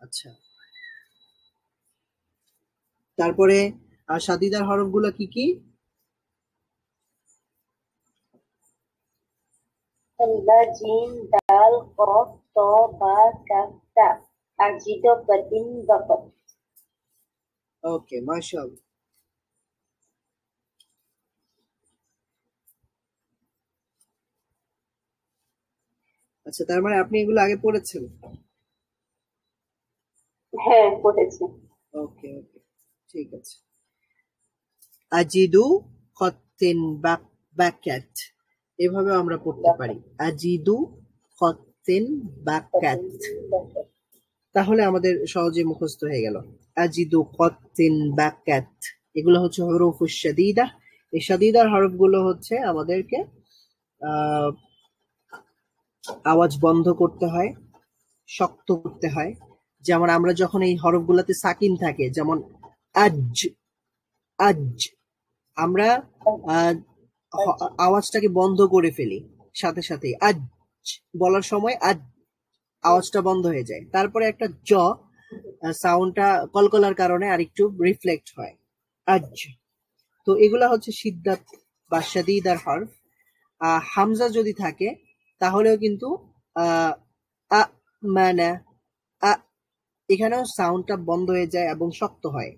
আচ্ছা, তারপরে সাদিদার হরফগুলো কি কি? হামজা, জিম, দাল, কফ, ত, বা, কাফ, তা। আজিদ, কদিন, বকত। ওকে, মাশাআল্লাহ। আচ্ছা, তার মানে আপনি এগুলো আগে পড়েছেন? হ্যাঁ, পড়েছি। ওকে ওকে, ঠিক আছে। আজিদু খত্তিন বাকাত, এভাবে আমরা পড়তে পারি, আজিদু খত্তিন বাকাত। তাহলে আমাদের সহজে মুখস্থ হয়ে গেল। আজিদু খত্তিন বাকাত, এগুলো হচ্ছে হরফুশ শাদীদা। এই শাদীদার হরফগুলো হচ্ছে আমাদেরকে আওয়াজ বন্ধ করতে হয়, শক্ত করতে হয়। যেমন আমরা যখন এই হরফগুলোতে সাকিন থাকে, যেমন আজ, আজ, আমরা আওয়াজটাকে বন্ধ করে ফেলি সাথে সাথে, আজ বলার সময় আজ আওয়াজটা বন্ধ হয়ে যায়। তারপরে একটা জ সাউন্ডটা কলকলার কারণে আরেকটু রিফ্লেক্ট হয়, আজ। তো এগুলা হচ্ছে শিদ্দাত বা শাদীদার হরফ। হামজা যদি থাকে তাহলেও কিন্তু আ মানে এখানেও সাউন্ডটা বন্ধ হয়ে যায় এবং শক্ত হয়।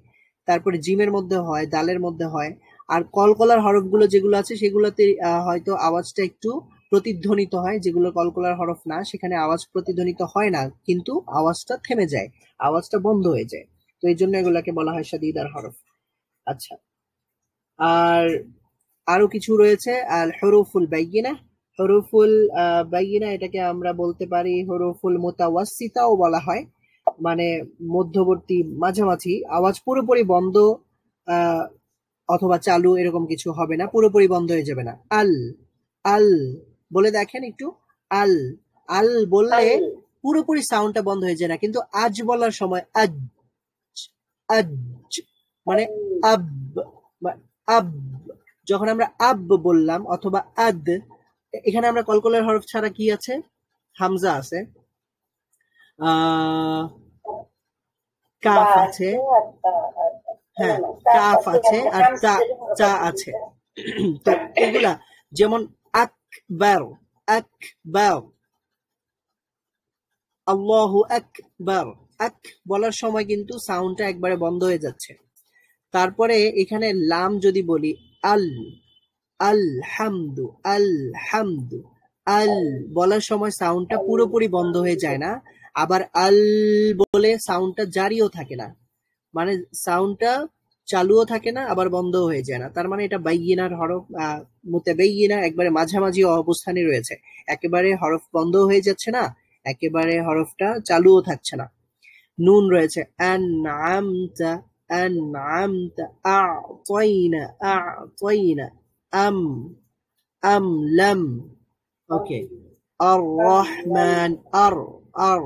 তারপরে জিমের মধ্যে হয়, দালের মধ্যে হয়। আর কলকলার হরফগুলো যেগুলো আছে সেগুলোতে হয়তো আওয়াজটা একটু প্রতিধ্বনিত হয়, যেগুলো কলকলার হরফ না সেখানে আওয়াজ প্রতিধ্বনিত হয় না, কিন্তু আওয়াজটা থেমে যায়, আওয়াজটা বন্ধ হয়ে যায়। তো এই জন্য এগুলাকে বলা হয় শাদীদার হরফ। আচ্ছা, আর আরো কিছু রয়েছে আল হুরুফুল বাইয়িনা। হুরুফুল বাইয়িনা এটাকে আমরা বলতে পারি হুরুফুল মুতাওয়াসসিতাও বলা হয়, মানে মধ্যবর্তী, মাঝামাঝি। আওয়াজ পুরোপুরি বন্ধ অথবা চালু এরকম কিছু হবে না, পুরোপুরি বন্ধ হয়ে যাবে না। আল, আল বলে দেখেন একটু, আল, আল বললে পুরোপুরি সাউন্ডটা বন্ধ হয়ে যায় না, কিন্তু আজ বলার সময় আজ, আজ মানে আব, আব, যখন আমরা আব বললাম অথবা আদ, এখানে আমরা কলকলার হরফ ছাড়া কি আছে? হামজা আছে, কাফ আছে, হ্যাঁ কাফ আছে, আর তা আছে। তো এগুলা যেমন আকবার, আকবার, আল্লাহু আকবার, আক বলার সময় কিন্তু সাউন্ডটা একবারে বন্ধ হয়ে যাচ্ছে। তারপরে এখানে লাম যদি বলি, আল, আল হামদু, আল হামদু, আল বলার সময় সাউন্ডটা পুরোপুরি বন্ধ হয়ে যায় না, আবার আল বলে সাউন্ডটা জারিও থাকে না, মানে সাউন্ডটা চালুও থাকে না আবার বন্ধও হয়ে যায় না। তার মানে এটা বাইয়িনার হরফ, মুতাবাইয়িনা, একবারে মাঝামাঝি অবস্থানে রয়েছে, একেবারে হরফ বন্ধ হয়ে যাচ্ছে না, একেবারে হরফটা চালুও থাকছে না। নুন রয়েছে, আনআমতা, আনআমতা, আ'তাইনা, আ'তাইনা, আম, আম লাম। ওকে, আর রহমান, আর, আর।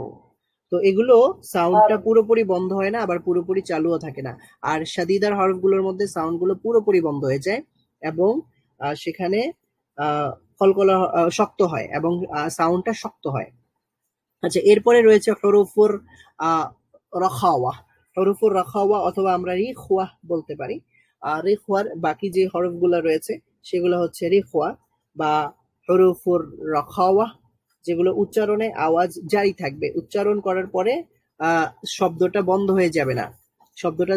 তো এগুলো সাউন্ডটা পুরোপুরি বন্ধ হয় না, আবার পুরোপুরি চালুও থাকে না। আর শাদীদার হরফগুলোর মধ্যে সাউন্ডগুলো পুরোপুরি বন্ধ হয়ে যায় এবং সেখানে কলকলা শক্ত হয় এবং সাউন্ডটা শক্ত হয়। আচ্ছা, এরপরে রয়েছে হরুফুর রখাওয়া। হরুফুর রখাওয়া অথবা আমরা রিখওয়া বলতে পারি। রিখওয়ার বাকি যে হরফগুলো রয়েছে সেগুলো হচ্ছে রিখওয়া বা হরুফুর রখাওয়া, যেগুলো উচ্চারণে আওয়াজ জারি থাকবে, উচ্চারণ করার পরে শব্দটা বন্ধ হয়ে যাবে না, শব্দটা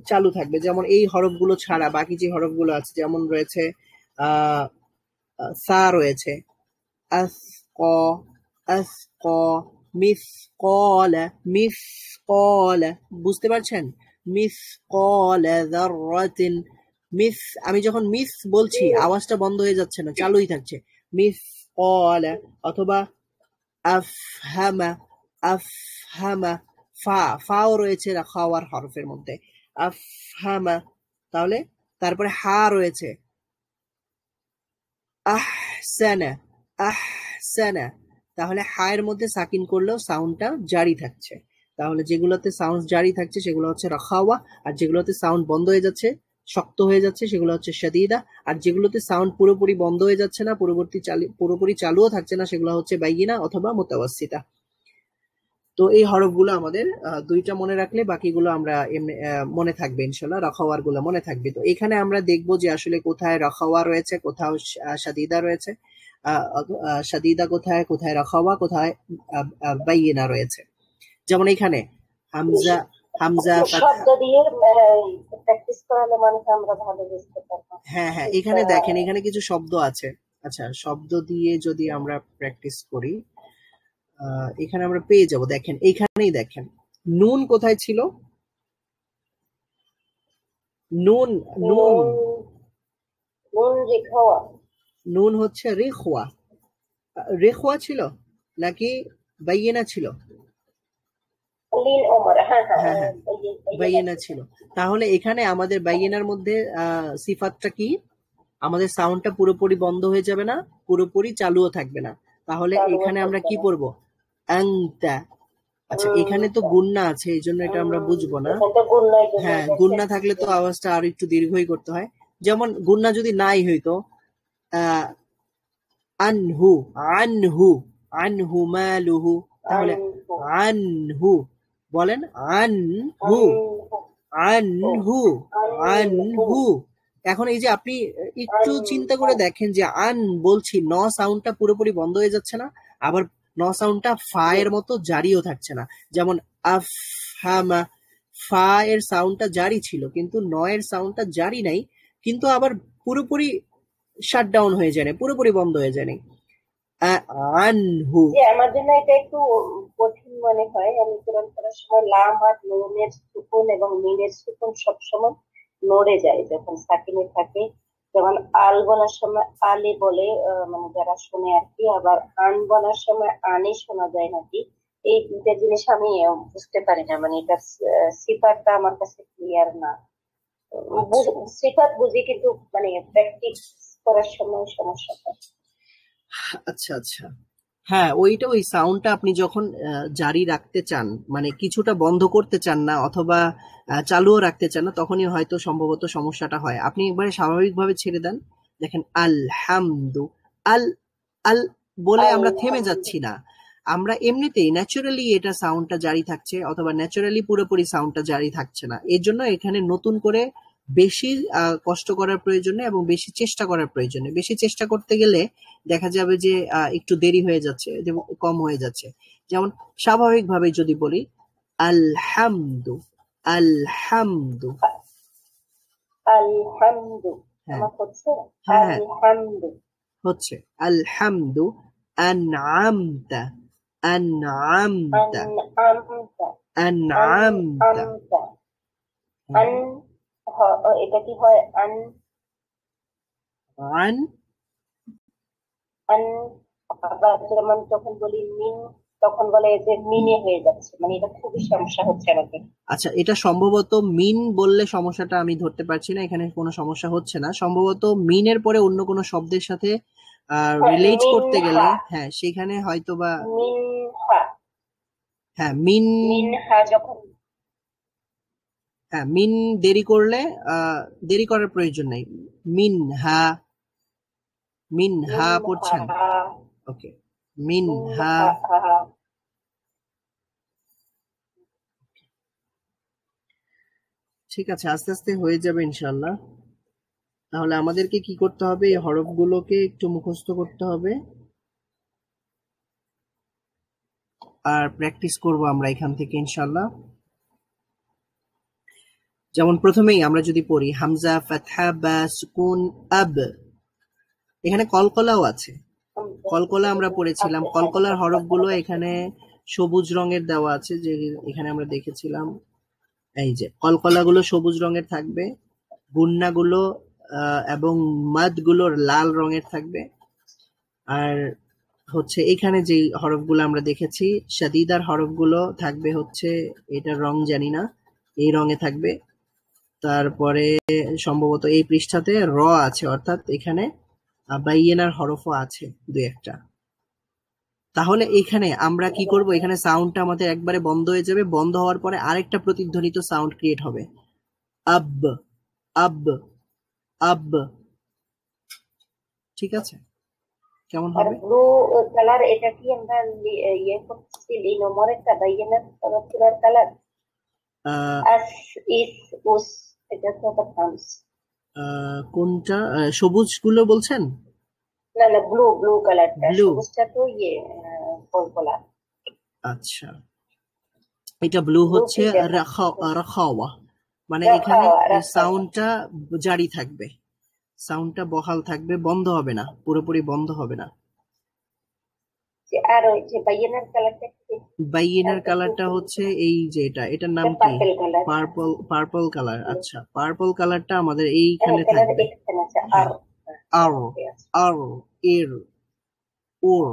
চালু থাকবে। যেমন এই হরফগুলো ছাড়া বাকি যে হরফগুলো আছে, যেমন রয়েছে সা রয়েছে, আস-ক, আস-ক, মিস-ক-লা, মিস-ক-লা, বুঝতে পারছেন? মিস-ক-লা যাররাতিন, মিস, আমি যখন মিস বলছি আওয়াজটা বন্ধ হয়ে যাচ্ছে না, চালুই থাকছে, মিস-ক-লা। অথবা আফহামা, আফহামা, ফাও রয়েছে রাখাওয়ার হরফের মধ্যে, আফহামা। তাহলে তারপরে হা রয়েছে, আহসানা, আহসানা। তাহলে হায়ের মধ্যে সাকিন করলেও সাউন্ডটা জারি থাকছে। তাহলে যেগুলোতে সাউন্ড জারি থাকছে সেগুলো হচ্ছে রাখাওয়া, আর যেগুলোতে সাউন্ড বন্ধ হয়ে যাচ্ছে, শক্ত হয়ে যাচ্ছে, সেগুলো হচ্ছে শাদীদা। আর যেগুলোতে সাউন্ড পুরোপুরি বন্ধ হয়ে যাচ্ছে না, পুরোপুরি চালুও থাকছে না, সেগুলো হচ্ছে বাইয়িনা অথবা মুতাওয়াসসিতা। তো এই হরফগুলো আমাদের দুইটা মনে রাখলে বাকিগুলো আমরা মনে থাকবে ইনশাল্লাহ, রাখাওয়ার গুলো মনে থাকবে। তো এখানে আমরা দেখবো যে আসলে কোথায় রাখাওয়া রয়েছে, কোথাও শাদীদা রয়েছে, শাদীদা কোথায়, কোথায় রাখাওয়া, কোথায় বাইয়িনা রয়েছে। যেমন এখানে হামজা, হামজা শব্দ দিয়ে প্র্যাকটিস করালে মানে আমরা ভালো বুঝতে পারবো। হ্যাঁ হ্যাঁ, এখানে দেখেন, এখানে কিছু শব্দ আছে। আচ্ছা, শব্দ দিয়ে যদি আমরা প্র্যাকটিস করি, এখানে আমরা পেয়ে যাব। দেখেন এইখানেই দেখেন, নুন কোথায় ছিল? নুন, নুন, নুন রেখাওয়া, নুন হচ্ছে রেখওয়া। রেখওয়া ছিল নাকি বাইয়িনা ছিল? লিন ওমর, হ্যাঁ হ্যাঁ হ্যাঁ হ্যাঁ, বাইয়িনা ছিল। তাহলে এখানে আমাদের বাইয়িনার মধ্যে সিফাতটা কি? আমাদের সাউন্ডটা পুরোপুরি বন্ধ হয়ে যাবে না, পুরোপুরি চালুও থাকবে না। তাহলে এখানে আমরা কি পড়বো? আংতা। আচ্ছা, এখানে তো গুন্না আছে, এই জন্য এটা আমরা বুঝবো না। হ্যাঁ, গুন্না থাকলে তো আওয়াজটা আরো একটু দীর্ঘই করতে হয়। যেমন গুন্না যদি নাই হইতো, আনহু, আনহু, আনহু মালুহু, তাহলে আনহু বলেন, আনহু, আনহু, আনহু। এখন এই যে আপনি একটু চিন্তা করে দেখেন যে আন বলছি, ন সাউন্ডটা পুরোপুরি বন্ধ হয়ে যাচ্ছে না, আবার ন সাউন্ডটা ফা এর মতো জারিও থাকছে না। যেমন আফহামা, ফা এর সাউন্ডটা জারি ছিল কিন্তু ন এর সাউন্ডটা জারি নাই, কিন্তু আবার পুরোপুরি শাটডাউন হয়ে যায় না, পুরোপুরি বন্ধ হয়ে যায় না। আনহু, আমার জন্য এটা একটু কঠিন মনে হয়। আমি কোরআন পড়ার সময় লাম আর নুনের সুকুন এবং মিনের সুকুন সবসময় নড়ে যায় যখন সাকিনে থাকে। যেমন আল বলার সময় আলে বলে, মানে যারা শুনে আর কি, আবার আন বলার সময় আনে শোনা যায় নাকি। এই দুইটা জিনিস আমি বুঝতে পারি না, মানে এটার সিফাতটা আমার কাছে ক্লিয়ার না। সিফাত বুঝি কিন্তু মানে প্র্যাকটিস করার সময় সমস্যা হয়। আচ্ছা আচ্ছা, হ্যাঁ, ওইটা ওই সাউন্ডটা আপনি যখন জারি রাখতে চান, মানে কিছুটা বন্ধ করতে চান না অথবা চালুও রাখতে চান না, তখনই হয়তো সম্ভবত সমস্যাটা হয়। আপনি একবারে স্বাভাবিকভাবে ছেড়ে দেন, দেখেন আলহামদু, আল, আল বলে আমরা থেমে যাচ্ছি না, আমরা এমনিতেই ন্যাচারালি এটা সাউন্ডটা জারি থাকছে, অথবা ন্যাচারালি পুরোপুরি সাউন্ডটা জারি থাকছে না। এর জন্য এখানে নতুন করে বেশি কষ্ট করার প্রয়োজন নেই এবং বেশি চেষ্টা করার প্রয়োজন নেই। বেশি চেষ্টা করতে গেলে দেখা যাবে যে একটু দেরি হয়ে যাচ্ছে, কম হয়ে যাচ্ছে। যেমন স্বাভাবিকভাবে যদি বলি আলহামদু, আলহামদু, আলহামদু, আমার হচ্ছে আলহামদু, হচ্ছে আলহামদু, আনআমতা, আনআমতা, আনআমতা, আন, এটা কি হয়? আন, আন, আন। আবার যেমন যখন বলি মিন, তখন বলে যে মিনে হয়ে যাচ্ছে, মানে এটা খুবই সমস্যা হচ্ছে আমাদের। আচ্ছা, এটা সম্ভবত মিন বললে সমস্যাটা আমি ধরতে পারছি না, এখানে কোনো সমস্যা হচ্ছে না। সম্ভবত মিনের পরে অন্য কোনো শব্দের সাথে রিলেট করতে গেলে, হ্যাঁ, সেখানে হয়তো বা মিনহা, হ্যাঁ মিনহা যখন, হ্যাঁ, মিন দেরি করলে দেরি করার প্রয়োজন নেই। মিনহা, মিনহা পড়ছেন, ওকে, মিনহা। ঠিক আছে, আস্তে আস্তে হয়ে যাবে ইনশাল্লাহ। তাহলে আমাদেরকে কি করতে হবে? এই হরফগুলোকে একটু মুখস্থ করতে হবে আর প্র্যাকটিস করব আমরা এখান থেকে ইনশাল্লাহ। যেমন প্রথমেই আমরা যদি পড়ি হামজা, ফাতহা, বা, সুকুন, আব, এখানে কলকলাও আছে। কলকলা আমরা পড়েছিলাম, কলকলার হরফগুলো এখানে সবুজ রঙের দেওয়া আছে, যে এখানে আমরা দেখেছিলাম। এই যে কলকলাগুলো সবুজ রঙের থাকবে, গুন্নাগুলো এবং মাদগুলো লাল রঙের থাকবে, আর হচ্ছে এখানে যে হরফগুলো আমরা দেখেছি শাদীদার হরফগুলো থাকবে হচ্ছে, এটার রং জানি না, এই রঙে থাকবে। তারপরে সম্ভবত এই পৃষ্ঠাতে র আছে, অর্থাৎ এখানে বাইয়েনার হরফও আছে দুই একটা। তাহলে এখানে আমরা কি করব, এখানে সাউন্ডটা আমাদের একবারে বন্ধ হয়ে যাবে। বন্ধ হওয়ার পরে আরেকটা প্রতিধ্বনিত সাউন্ড ক্রিয়েট হবে, আব আব আব। ঠিক আছে, কেমন আর হবে? ব্লু কালার, এটা কি আমরা ইয়ে করতেছি লিনোমরেরটা বাইয়েনার কালার কালার আস ইস উস, এটা তো টার্মস। কোনটা? সবুজ গুলো বলছেন? না না, ব্লু ব্লু কালারটা, ব্লু, সবুজটা তো ইয়ে কলা। আচ্ছা এটা ব্লু ব্লু হচ্ছে কি দেখো, রাখাওয়া, মানে এখানে রাখাওয়া রাখাওয়া। সাউন্ডটা জারি থাকবে, সাউন্ডটা বহাল থাকবে, বন্ধ হবে না, পুরোপুরি বন্ধ হবে না। আর ওই যে বাইয়েনার কালারটা কি? বাইয়েনার কালারটা হচ্ছে এই যে এটার নাম কি? Purple colour. Purple colour. আচ্ছা, পার্পল কালারটা আমাদের এইখানে থাকবে। এখানে আছে আর হ্যাঁ, আর আর এর ওর,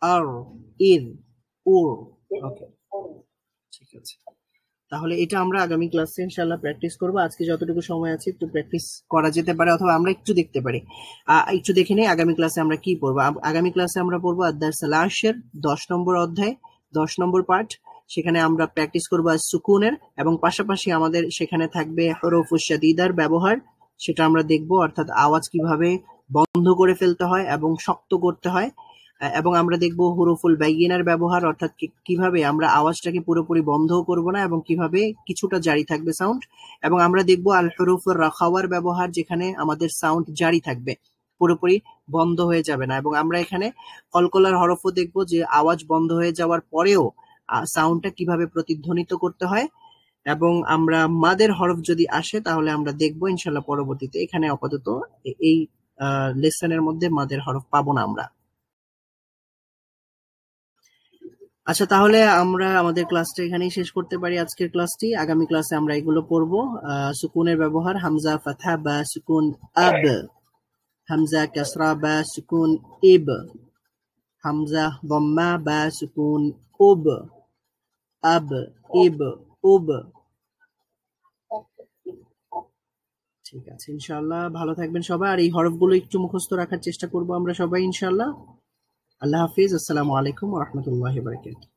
আর এর ওর। ওকে, ঠিক আছে। তাহলে এটা আমরা আগামী ক্লাসে ইনশাআল্লাহ প্র্যাকটিস করব। আজকে যতটুকু সময় আছে একটু প্র্যাকটিস করা যেতে পারে, অথবা আমরা একটু দেখতে পারি। একটু দেখে নেই আগামী ক্লাসে আমরা কি পড়বো। আগামী ক্লাসে আমরা পড়বো আদ-দারসুল আশির 10 নম্বর অধ্যায়, 10 নম্বর পার্ট। সেখানে আমরা প্র্যাকটিস করবো সুকুনের, এবং পাশাপাশি আমাদের সেখানে থাকবে হরফুশ শাদীদার ব্যবহার, সেটা আমরা দেখবো, অর্থাৎ আওয়াজ কিভাবে বন্ধ করে ফেলতে হয় এবং শক্ত করতে হয়। এবং আমরা দেখবো হুরুফুল বাইয়িনার ব্যবহার, অর্থাৎ কিভাবে আমরা আওয়াজটাকে পুরোপুরি বন্ধও করব না এবং কিভাবে কিছুটা জারি থাকবে সাউন্ড। এবং আমরা দেখবো আল হুরুফুর রাখাওয়ার ব্যবহার, যেখানে আমাদের সাউন্ড জারি থাকবে, পুরোপুরি বন্ধ হয়ে যাবে না। এবং আমরা এখানে কলকলার হরফও দেখবো, যে আওয়াজ বন্ধ হয়ে যাওয়ার পরেও সাউন্ডটা কিভাবে প্রতিধ্বনিত করতে হয়। এবং আমরা মাদের হরফ যদি আসে তাহলে আমরা দেখবো ইনশাল্লাহ পরবর্তীতে। এখানে আপাতত এই লেসনের মধ্যে মাদের হরফ পাবো না আমরা। আচ্ছা, তাহলে আমরা আমাদের ক্লাসটা এখানেই শেষ করতে পারি, আজকের ক্লাসটি। আগামী ক্লাসে আমরা এগুলো পড়বো। সুকুনের ব্যবহার, হামজা ফাতহা বা সুকুন আব, হামজা কাসরা বা সুকুন ইব, হামজা দম্মা বা সুকুন উব, আব ইব উব। ঠিক আছে, ইনশাআল্লাহ ভালো থাকবেন সবাই, আর এই হরফগুলো একটু মুখস্থ রাখার চেষ্টা করবো আমরা সবাই ইনশাআল্লাহ। আল্লাহ হাফিজ, আসসালামু আলাইকুম ওয়া রাহমাতুল্লাহি ওয়া বারাকাতুহু।